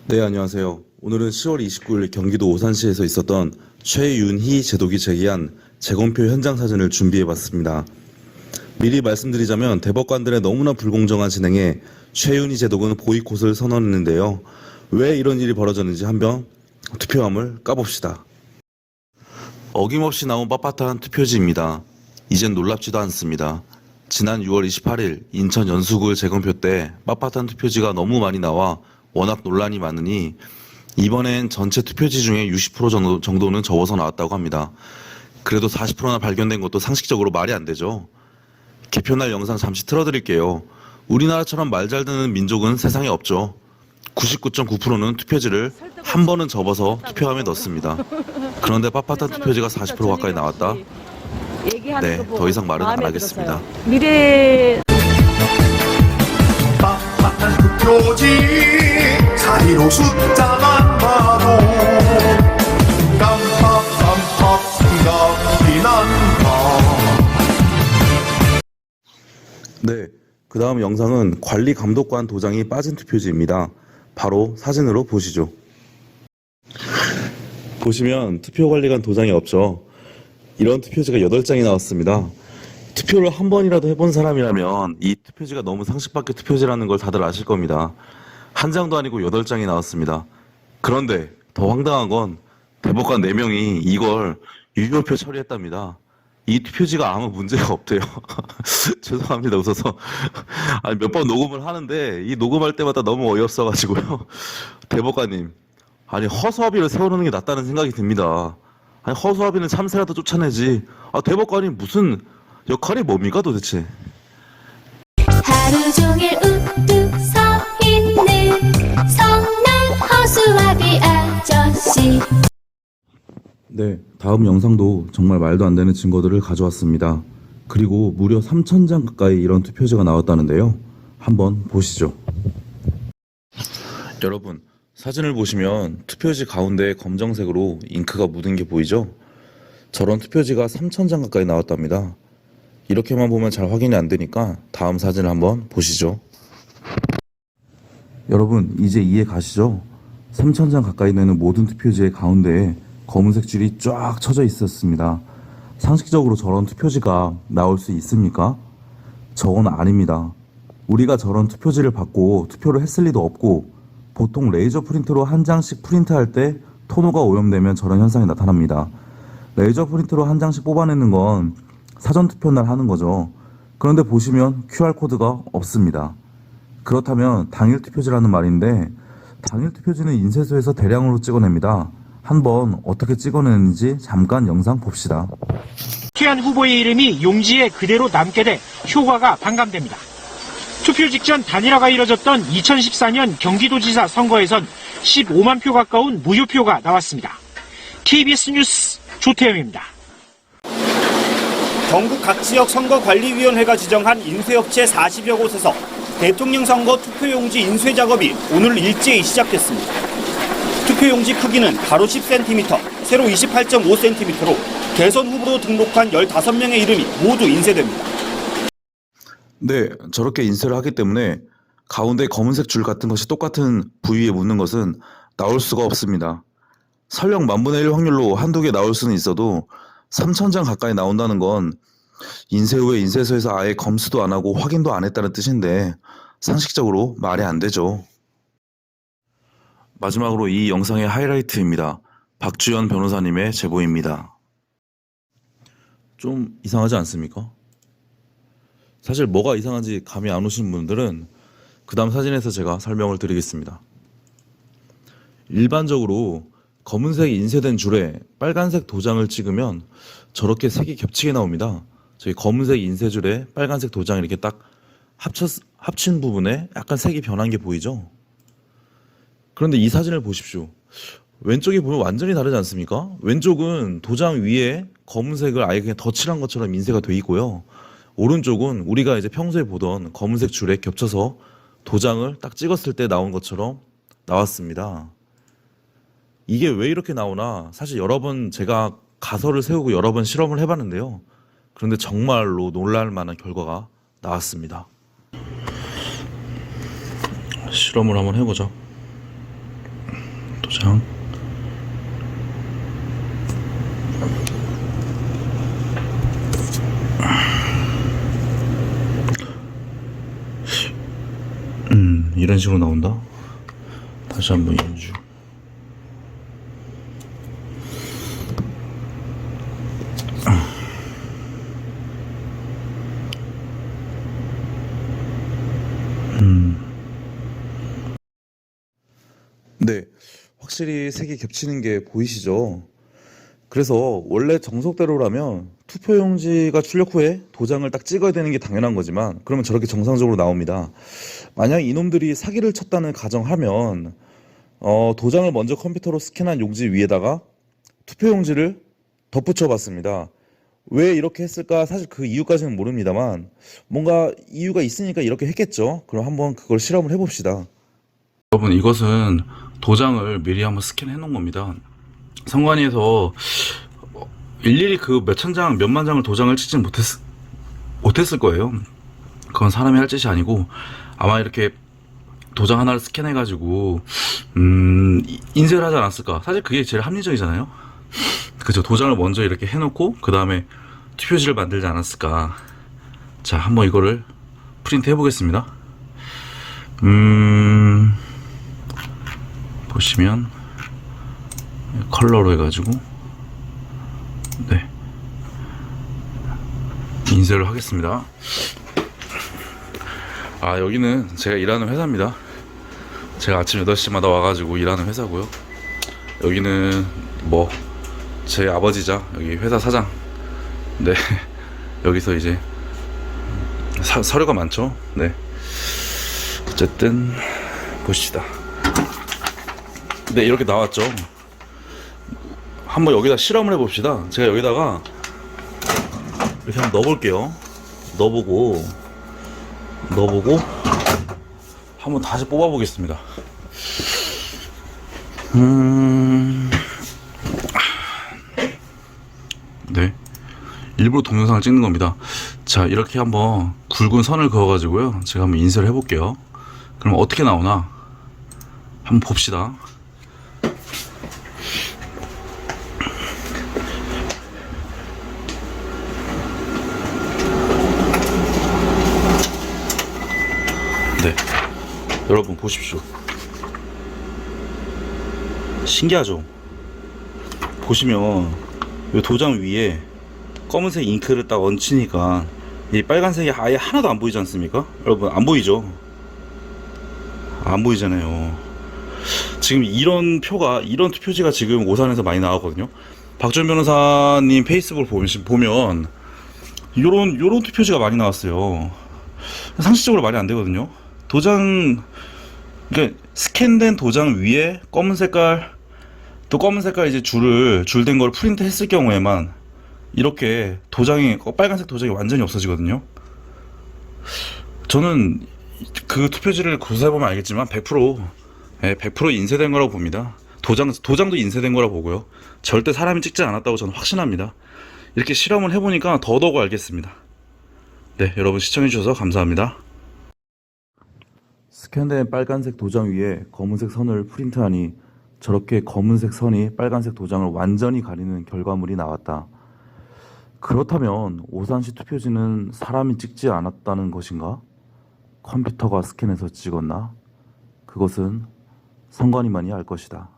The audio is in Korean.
네, 안녕하세요. 오늘은 10월 29일 경기도 오산시에서 있었던 최윤희 제독이 제기한 재검표 현장 사진을 준비해봤습니다. 미리 말씀드리자면 대법관들의 너무나 불공정한 진행에 최윤희 제독은 보이콧을 선언했는데요. 왜 이런 일이 벌어졌는지 한번 투표함을 까봅시다. 어김없이 나온 빳빳한 투표지입니다. 이젠 놀랍지도 않습니다. 지난 6월 28일 인천 연수구의 재검표 때 빳빳한 투표지가 너무 많이 나와 워낙 논란이 많으니 이번엔 전체 투표지 중에 60% 정도는 접어서 나왔다고 합니다. 그래도 40%나 발견된 것도 상식적으로 말이 안 되죠. 개표날 영상 잠시 틀어드릴게요. 우리나라처럼 말 잘 듣는 민족은 세상에 없죠. 99.9%는 투표지를 한 번은 접어서 투표함에 넣습니다. 그런데 빳빳한 투표지가 40% 가까이 나왔다? 네, 더 이상 말은 안 하겠습니다. 미래 빡빡한 투표지 사이로 숫자만 봐도 깜빡깜빡 생각이 난다. 네, 그 다음 영상은 관리감독관 도장이 빠진 투표지입니다. 바로 사진으로 보시죠. 보시면 투표관리관 도장이 없죠. 이런 투표지가 8장이 나왔습니다. 투표를 한 번이라도 해본 사람이라면 이 투표지가 너무 상식 밖의 투표지라는 걸 다들 아실 겁니다. 한 장도 아니고 8장이 나왔습니다. 그런데 더 황당한 건 대법관 4명이 이걸 유효표 처리했답니다. 이 투표지가 아무 문제가 없대요. 죄송합니다. 웃어서. 아니, 몇 번 녹음을 하는데 이 녹음할 때마다 너무 어이없어가지고요. 대법관님, 아니 허수아비를 세우는 게 낫다는 생각이 듭니다. 아니 허수아비는 참새라도 쫓아내지. 아, 대법관이 무슨 역할이 뭡니까 도대체? 하루 종일 우뚝 서 있는 성난 허수아비 아저씨. 네, 다음 영상도 정말 말도 안 되는 증거들을 가져왔습니다. 그리고 무려 3,000장 가까이 이런 투표지가 나왔다는데요. 한번 보시죠. 여러분, 사진을 보시면 투표지 가운데 검정색으로 잉크가 묻은 게 보이죠? 저런 투표지가 3,000장 가까이 나왔답니다. 이렇게만 보면 잘 확인이 안 되니까 다음 사진을 한번 보시죠. 여러분, 이제 이해 가시죠? 3,000장 가까이 되는 모든 투표지의 가운데에 검은색 줄이 쫙 쳐져 있었습니다. 상식적으로 저런 투표지가 나올 수 있습니까? 저건 아닙니다. 우리가 저런 투표지를 받고 투표를 했을 리도 없고, 보통 레이저 프린터로 한 장씩 프린트할 때 토너가 오염되면 저런 현상이 나타납니다. 레이저 프린터로 한 장씩 뽑아내는 건 사전 투표 날 하는 거죠. 그런데 보시면 QR코드가 없습니다. 그렇다면 당일 투표지라는 말인데, 당일 투표지는 인쇄소에서 대량으로 찍어냅니다. 한번 어떻게 찍어내는지 잠깐 영상 봅시다. 투표한 후보의 이름이 용지에 그대로 남게 돼 효과가 반감됩니다. 투표 직전 단일화가 이뤄졌던 2014년 경기도지사 선거에선 15만 표 가까운 무효표가 나왔습니다. KBS 뉴스 조태영입니다. 전국 각 지역 선거관리위원회가 지정한 인쇄업체 40여 곳에서 대통령 선거 투표용지 인쇄 작업이 오늘 일제히 시작됐습니다. 투표용지 크기는 가로 10cm, 세로 28.5cm로 대선 후보로 등록한 15명의 이름이 모두 인쇄됩니다. 네, 저렇게 인쇄를 하기 때문에 가운데 검은색 줄 같은 것이 똑같은 부위에 묻는 것은 나올 수가 없습니다. 설령 만분의 1 확률로 한두 개 나올 수는 있어도 3,000장 가까이 나온다는 건 인쇄 후에 인쇄소에서 아예 검수도 안 하고 확인도 안 했다는 뜻인데 상식적으로 말이 안 되죠. 마지막으로 이 영상의 하이라이트입니다. 박주연 변호사님의 제보입니다. 좀 이상하지 않습니까? 사실 뭐가 이상한지 감이 안 오시는 분들은 그 다음 사진에서 제가 설명을 드리겠습니다. 일반적으로 검은색 인쇄된 줄에 빨간색 도장을 찍으면 저렇게 색이 겹치게 나옵니다. 저희 검은색 인쇄줄에 빨간색 도장 이렇게 딱 합친 부분에 약간 색이 변한 게 보이죠? 그런데 이 사진을 보십시오. 왼쪽에 보면 완전히 다르지 않습니까? 왼쪽은 도장 위에 검은색을 아예 그냥 덧칠한 것처럼 인쇄가 돼 있고요. 오른쪽은 우리가 이제 평소에 보던 검은색 줄에 겹쳐서 도장을 딱 찍었을 때 나온 것처럼 나왔습니다. 이게 왜 이렇게 나오나 사실 여러 번 제가 가설을 세우고 여러 번 실험을 해봤는데요. 그런데 정말로 놀랄 만한 결과가 나왔습니다. 실험을 한번 해보죠. 도장. 이런 식으로 나온다. 다시 한번 인주. 네, 확실히 색이 겹치는 게 보이시죠? 그래서 원래 정석대로라면 투표용지가 출력 후에 도장을 딱 찍어야 되는 게 당연한 거지만 그러면 저렇게 정상적으로 나옵니다. 만약 이놈들이 사기를 쳤다는 가정하면 도장을 먼저 컴퓨터로 스캔한 용지 위에다가 투표용지를 덧붙여 봤습니다. 왜 이렇게 했을까? 사실 그 이유까지는 모릅니다만 뭔가 이유가 있으니까 이렇게 했겠죠. 그럼 한번 그걸 실험을 해봅시다. 여러분, 이것은 도장을 미리 한번 스캔해 놓은 겁니다. 선관위에서 일일이 그 몇천 장, 몇만 장을 도장을 찍지 못했을 거예요. 그건 사람이 할 짓이 아니고 아마 이렇게 도장 하나를 스캔해가지고 인쇄를 하지 않았을까. 사실 그게 제일 합리적이잖아요. 그죠? 도장을 먼저 이렇게 해놓고 그 다음에 투표지를 만들지 않았을까. 자, 한번 이거를 프린트 해보겠습니다. 보시면 컬러로 해가지고 네, 인쇄를 하겠습니다. 아, 여기는 제가 일하는 회사입니다. 제가 아침 8시마다 와가지고 일하는 회사고요. 여기는 뭐 제 아버지자 여기 회사 사장. 네, 여기서 이제 서류가 많죠. 네, 어쨌든 보시다. 네, 이렇게 나왔죠. 한번 여기다 실험을 해봅시다. 제가 여기다가 이렇게 한번 넣어볼게요. 넣어보고 한번 다시 뽑아보겠습니다. 네, 일부러 동영상을 찍는 겁니다. 자, 이렇게 한번 굵은 선을 그어가지고요, 제가 한번 인쇄를 해볼게요. 그럼 어떻게 나오나 한번 봅시다. 네, 여러분 보십시오. 신기하죠? 보시면 이 도장 위에 검은색 잉크를 딱 얹히니까 이 빨간색이 아예 하나도 안 보이지 않습니까? 여러분, 안 보이죠? 안 보이잖아요. 지금 이런 투표지가 지금 오산에서 많이 나왔거든요. 박준 변호사님 페이스북을 보면 요런 투표지가 많이 나왔어요. 상식적으로 말이 안 되거든요. 그러니까 스캔된 도장 위에 검은 색깔 이제 줄된 걸 프린트 했을 경우에만 이렇게 빨간색 도장이 완전히 없어지거든요. 저는 그 투표지를 조사해보면 알겠지만 100% 인쇄된 거라고 봅니다. 도장도 인쇄된 거라고 보고요. 절대 사람이 찍지 않았다고 저는 확신합니다. 이렇게 실험을 해보니까 더더욱 알겠습니다. 네, 여러분 시청해주셔서 감사합니다. 스캔된 빨간색 도장 위에 검은색 선을 프린트하니 저렇게 검은색 선이 빨간색 도장을 완전히 가리는 결과물이 나왔다. 그렇다면 오산시 투표지는 사람이 찍지 않았다는 것인가? 컴퓨터가 스캔해서 찍었나? 그것은 선관위만이 알 것이다.